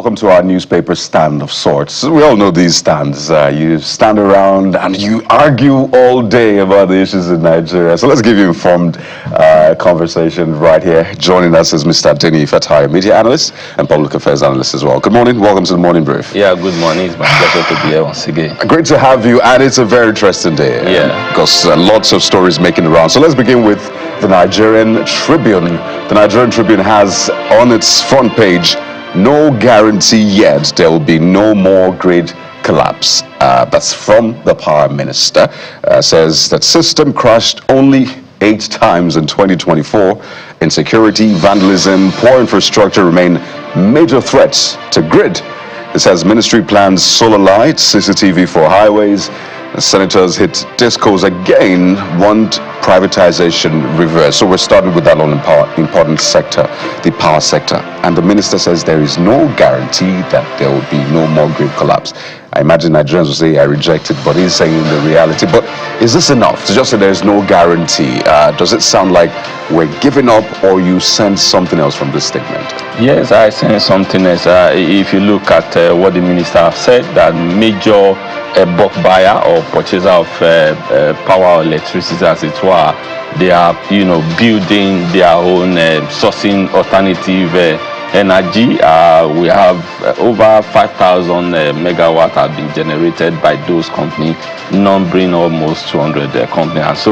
welcome to our newspaper stand of sorts. We all know these stands. You stand around and you argue all day about the issues in Nigeria. So let's give you informed conversation right here. Joining us is Mr. Denny Fatai, media analyst and public affairs analyst as well. Good morning. Welcome to the morning brief. Yeah, good morning. It's my pleasure to be here once again. Great to have you, and it's a very interesting day. Yeah. Because lots of stories making the round. So let's begin with the Nigerian Tribune. The Nigerian Tribune has on its front page, no guarantee yet there will be no more grid collapse. That's from the power minister. Says that system crashed only 8 times in 2024. Insecurity, vandalism, poor infrastructure remain major threats to grid. It says ministry plans solar lights, CCTV for highways. The senators hit discos again, want privatization reversed. So we're starting with that important sector, the power sector. And the minister says there is no guarantee that there will be no more grid collapse. I imagine Nigerians will say I reject it, but he's saying the reality. But is this enough to just say there's no guarantee? Does it sound like we're giving up, or you sense something else from this statement? Yes, I sense something else. If you look at what the minister have said, that major bulk buyer or purchaser of power or electricity, as it were, they are, building their own sourcing alternative energy. We have over 5,000 megawatt have been generated by those companies, numbering almost 200 companies.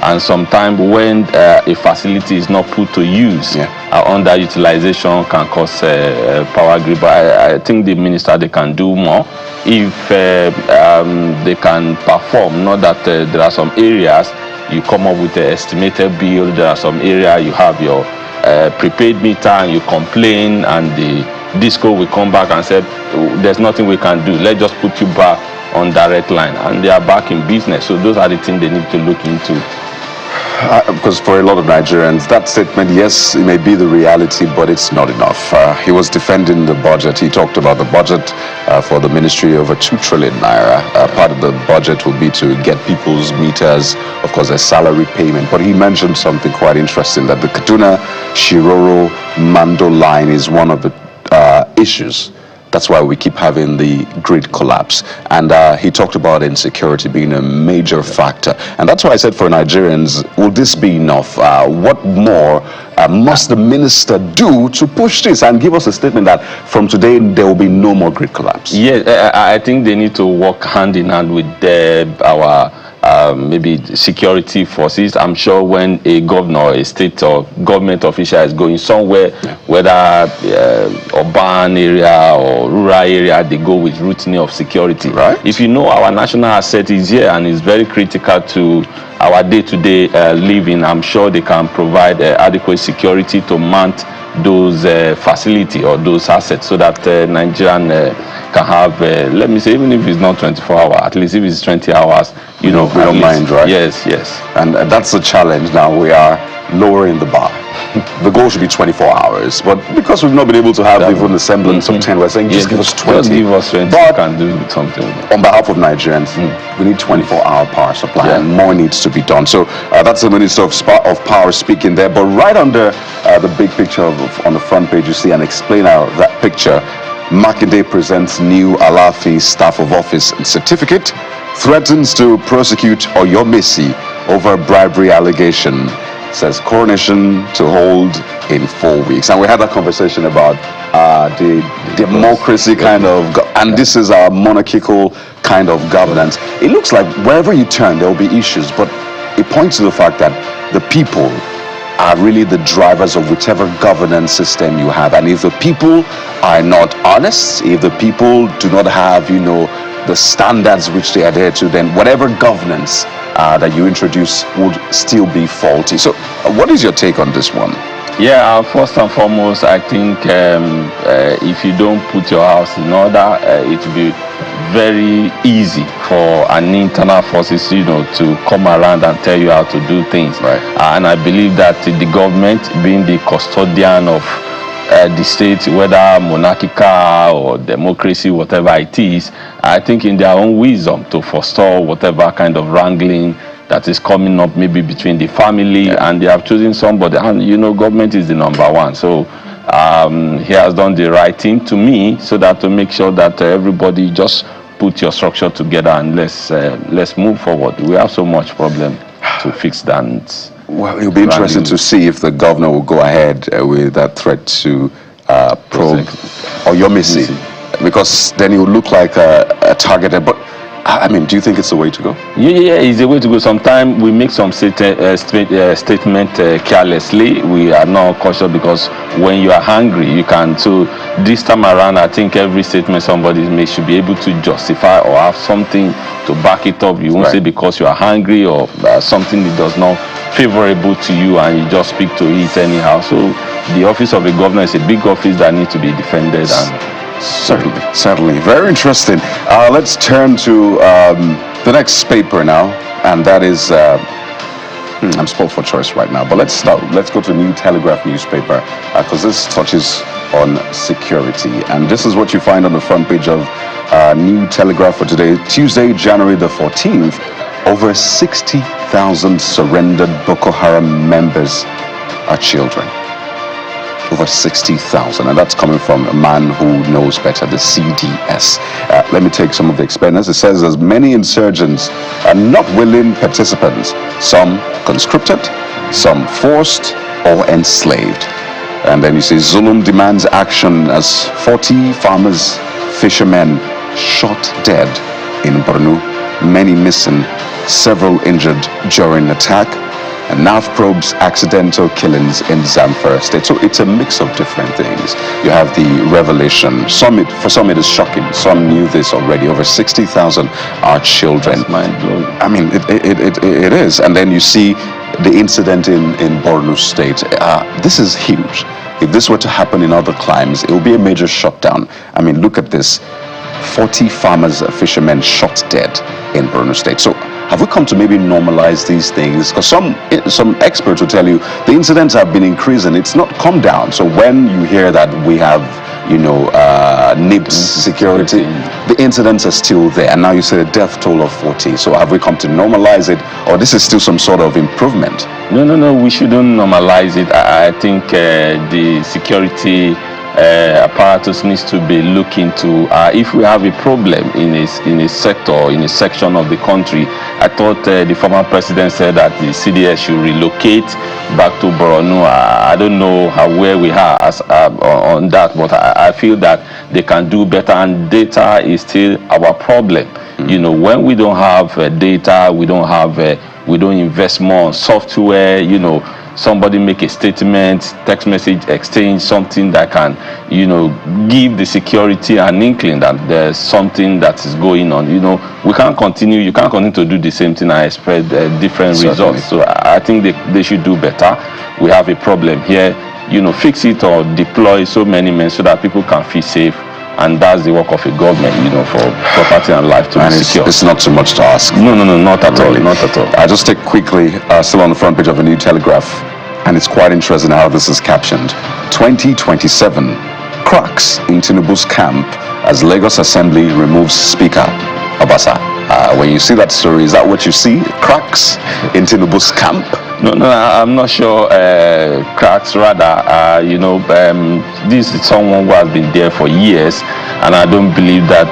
And sometimes when a facility is not put to use, underutilization can cause power grid. But I think the minister, they can do more if they can perform. Not that there are some areas you come up with an estimated bill. There are some areas you have your prepaid meter and you complain, and the disco will come back and say there's nothing we can do, let's just put you back on direct line, and they are back in business. So those are the things they need to look into. Because for a lot of Nigerians, that statement, yes, it may be the reality, but it's not enough. He was defending the budget. He talked about the budget for the ministry, over 2 trillion naira. Part of the budget will be to get people's meters, of course, their salary payment. But he mentioned something quite interesting, that the Kaduna Shiroro Mando line is one of the issues. That's why we keep having the grid collapse. And he talked about insecurity being a major factor. And that's why I said, for Nigerians, will this be enough? What more must the minister do to push this and give us a statement that from today there will be no more grid collapse? Yeah, I think they need to work hand in hand with our maybe security forces. I'm sure when a governor or a state or government official is going somewhere, whether urban area or rural area, they go with routine of security. Right. If you know our national asset is here and is very critical to our day-to-day living, I'm sure they can provide adequate security to mount those facility or those assets, so that Nigerian can have, let me say, even if it's not 24 hours, at least if it's 20 hours, we don't mind, right? Yes. And that's the challenge now. We are lowering the bar. The goal should be 24 hours, but because we've not been able to have even the semblance of 10, we're saying just give us 20. Just give us 20, but can do something. On behalf of Nigerians, we need 24-hour power supply, and more needs to be done. So that's the Minister of Power speaking there. But right under the big picture on the front page, you see, and explain out that picture, Makinde presents new Alafi staff of office certificate, threatens to prosecute Oyomesi over bribery allegation. Says coronation to hold in 4 weeks. And we had that conversation about the democracy kind of, and this is our monarchical kind of governance. It looks like wherever you turn, there will be issues, but it points to the fact that the people are really the drivers of whichever governance system you have. And if the people are not honest, if the people do not have, the standards which they adhere to, then whatever governance that you introduce would still be faulty. So what is your take on this one? Yeah, first and foremost, I think if you don't put your house in order, it will be very easy for an internal forces, to come around and tell you how to do things. Right. And I believe that the government, being the custodian of the state, whether monarchical or democracy, whatever it is, I think in their own wisdom to forestall whatever kind of wrangling that is coming up maybe between the family, and they have chosen somebody, and government is the number one. So he has done the right thing to me, so that to make sure that everybody just put your structure together and let's move forward. We have so much problem to fix that. Well, it'll be interesting to see if the governor will go ahead with that threat to probe Oyomisi, because then it will look like a targeted. But I mean, do you think it's the way to go? Yeah, it's the way to go. Sometimes we make some statement carelessly. We are not cautious, because when you are hungry, you can. So this time around, I think every statement somebody makes should be able to justify or have something to back it up. You won't say because you are hungry or something that does not favorable to you and you just speak to it anyhow. So the office of a governor is a big office that needs to be defended. And Certainly. Very interesting. Let's turn to the next paper now, and that is, I'm spoiled for choice right now, but let's go to New Telegraph newspaper, because this touches on security. And this is what you find on the front page of New Telegraph for today, Tuesday, January the 14th. Over 60,000 surrendered Boko Haram members are children. Over 60,000, and that's coming from a man who knows better, the CDS. Let me take some of the explainers. It says as many insurgents are not willing participants, some conscripted, some forced or enslaved. And then you see Zulum demands action as 40 farmers, fishermen shot dead in Borno, many missing, several injured during attack. And NAF probes accidental killings in Zamfara state. So it's a mix of different things. You have the revelation. For some it is shocking. Some knew this already. Over 60,000 are children. That's mind-blowing. I mean, it is. And then you see the incident in Borno state. This is huge. If this were to happen in other climes, it would be a major shutdown. I mean, look at this. 40 farmers, fishermen shot dead in Borno state. So have we come to maybe normalize these things? Because some experts will tell you the incidents have been increasing. It's not come down. So when you hear that we have, NIBS security, the incidents are still there. And now you say a death toll of 40. So have we come to normalize it, or this is still some sort of improvement? No. We shouldn't normalize it. I think the security apparatus needs to be looking to if we have a problem in a sector, in a section of the country. I thought the former president said that the CDS should relocate back to Borno. I don't know where we are on that, but I feel that they can do better, and data is still our problem. When we don't have data, we don't invest more on software. Somebody make a statement, text message exchange, something that can, give the security an inkling that there's something that is going on. We can't continue. You can't continue to do the same thing and expect different results. So I think they should do better. We have a problem here. Fix it or deploy so many men so that people can feel safe. And that's the work of a government, for property and life to be secure. It's not too much to ask. No, not at all. Not at all. I just take quickly, still on the front page of a New Telegraph, and it's quite interesting how this is captioned. 2027 cracks in Tinubu's camp as Lagos Assembly removes Speaker Obasa. When you see that story, is that what you see? Cracks in Tinubu's camp? No, I'm not sure. Cracks, rather. This is someone who has been there for years, and I don't believe that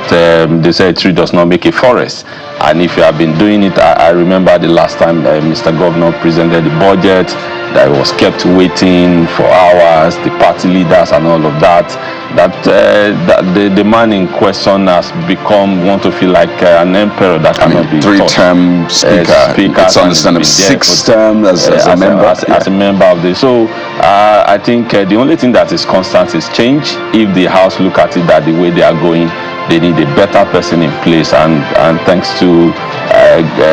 they say a tree does not make a forest. And if you have been doing it, I remember the last time Mr. Governor presented the budget, that was kept waiting for hours, the party leaders and all of that. That the man in question has want to feel like an emperor that cannot be three-term speaker. It's understandable. 6 terms as a member. As a member of this. So I think the only thing that is constant is change. If the House look at it that the way they are going, they need a better person in place. And thanks to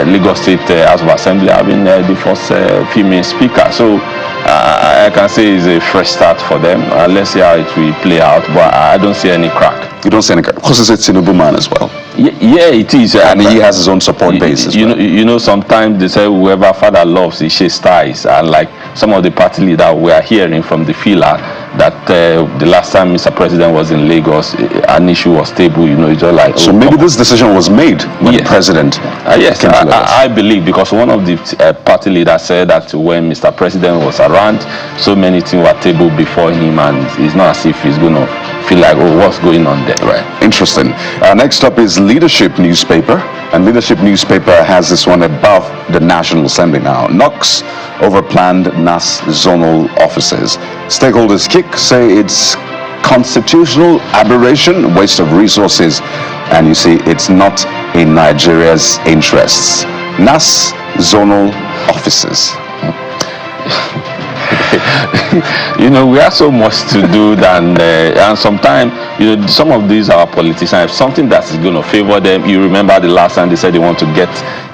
Lagos State House of Assembly having the first female speaker. So I can say it's a fresh start for them. Let's see how it will play out, but I don't see any crack. You don't see any crack? Because it's a Tinubu man as well. Yeah, it is. And he has his own support base as well. Sometimes they say whoever father loves, he shares ties. And like some of the party leaders we are hearing from the filler, that the last time Mr. President was in Lagos, an issue was stable. It's just like. So maybe this decision was made when the president. Yes, I believe, because one of the party leaders said that when Mr. President was around, so many things were tabled before him, and it's not as if he's going to feel like, oh, what's going on there? Right. Interesting. Next up is Leadership newspaper, and Leadership newspaper has this one above the National Assembly now. Knocks over planned NAS zonal offices. Stakeholders kick, say it's constitutional aberration, waste of resources, and you see it's not in Nigeria's interests. NAS zonal offices. We have so much to do and sometimes some of these our politicians have something that is going to favor them. You remember the last time they said they want to get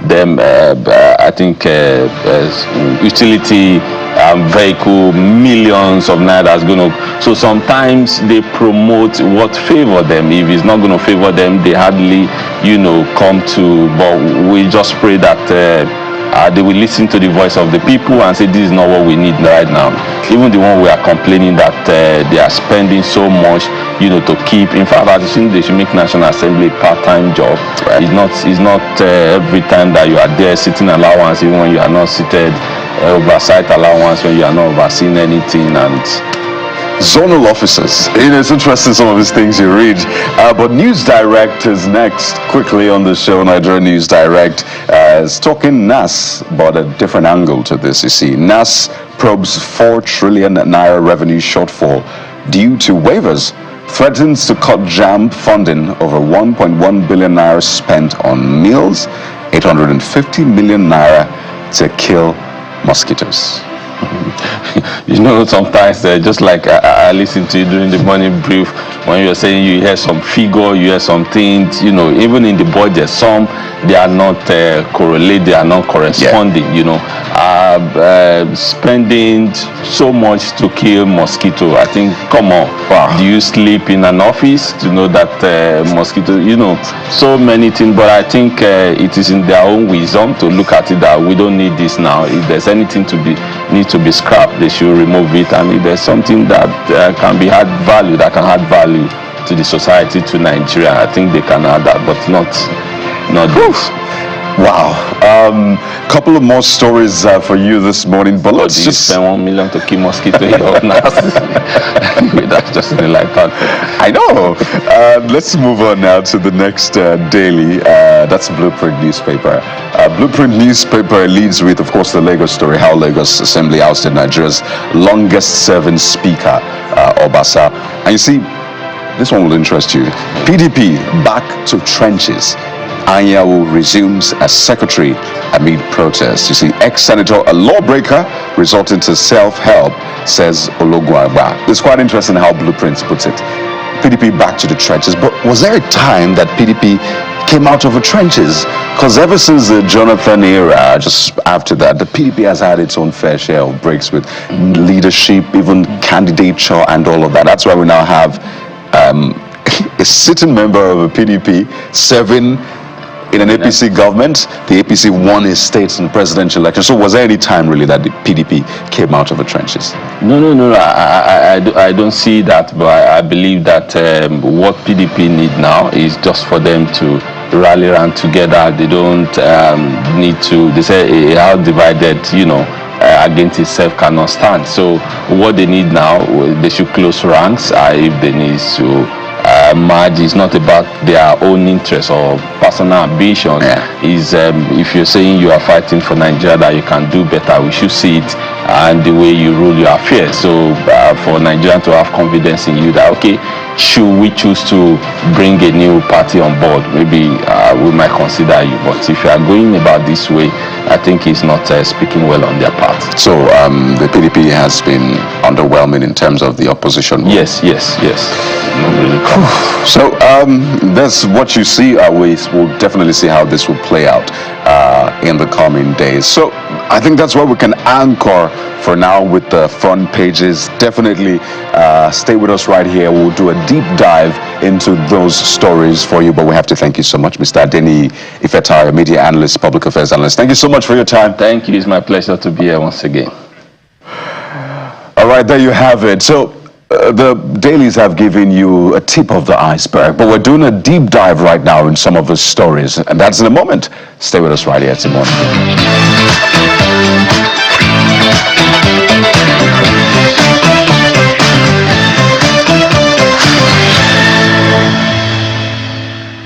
them I think utility vehicle, millions of naira going to. So sometimes they promote what favor them. If it's not going to favor them, they hardly come to. But we just pray that they will listen to the voice of the people and say this is not what we need right now. Even the one we are complaining that they are spending so much, to keep. In fact, I think they should make National Assembly a part-time job. Right. It's not every time that you are there sitting allowance, even when you are not seated, oversight allowance when you are not overseeing anything. And zonal officers. It's interesting some of these things you read. But News Direct is next. Quickly on the show, Nigeria News Direct is talking NAS, but a different angle to this. You see, NAS probes 4 trillion naira revenue shortfall due to waivers. Threatens to cut JAMB funding over 1.1 billion naira spent on meals, 850 million naira to kill mosquitoes. Sometimes just like I listen to you during the morning brief, when you're saying you hear some figure, you hear some things, even in the budget, some they are not correlated, they are not corresponding. Spending so much to kill mosquito. I think, come on, wow. Do you sleep in an office to know that mosquito? So many things. But I think it is in their own wisdom to look at it that we don't need this now. If there's anything need to be scrapped, they should remove it. And if there's something that can add value to the society, to Nigeria, I think they can add that, but not this. Wow. Couple of more stories for you this morning, but let's just spend 1 million to kill mosquito in your That's just like that. I know. Let's move on now to the next daily. That's Blueprint newspaper. Blueprint newspaper leads with, of course, the Lagos story, how Lagos Assembly ousted Nigeria's longest-serving speaker, Obasa. And you see, this one will interest you. PDP back to trenches. Anyanwu resumes as secretary amid protests. You see, ex-senator, a lawbreaker resulting to self-help, says Ologunagba. It's quite interesting how Blueprint puts it. PDP back to the trenches. But was there a time that PDP came out of the trenches? Because ever since the Jonathan era, just after that, the PDP has had its own fair share of breaks with leadership, even candidature and all of that. That's why we now have a sitting member of a PDP serving in an APC government. The APC won his states in presidential election. So was there any time really that the PDP came out of the trenches? No. I don't see that, but I believe that what PDP need now is just for them to rally around together. They don't need to. They say how divided, against itself cannot stand. So what they need now, they should close ranks. If they need to merge, is not about their own interest or personal ambition. Is if you're saying you are fighting for Nigeria that you can do better, we should see it and the way you rule your affairs. So for Nigeria to have confidence in you that, okay, should we choose to bring a new party on board, maybe we might consider you. But if you are going about this way, I think it's not speaking well on their part. So the PDP has been underwhelming in terms of the opposition. Yes. So that's what you see. We'll definitely see how this will play out in the coming days. So I think that's where we can anchor for now with the front pages. Definitely stay with us right here. We'll do a deep dive into those stories for you. But we have to thank you so much, Mr. Adeni Ifetari, media analyst, public affairs analyst. Thank you so much for your time. Thank you. It's my pleasure to be here once again. All right, there you have it. So The dailies have given you a tip of the iceberg, but we're doing a deep dive right now in some of the stories, and that's in a moment. Stay with us right here. It's the morning.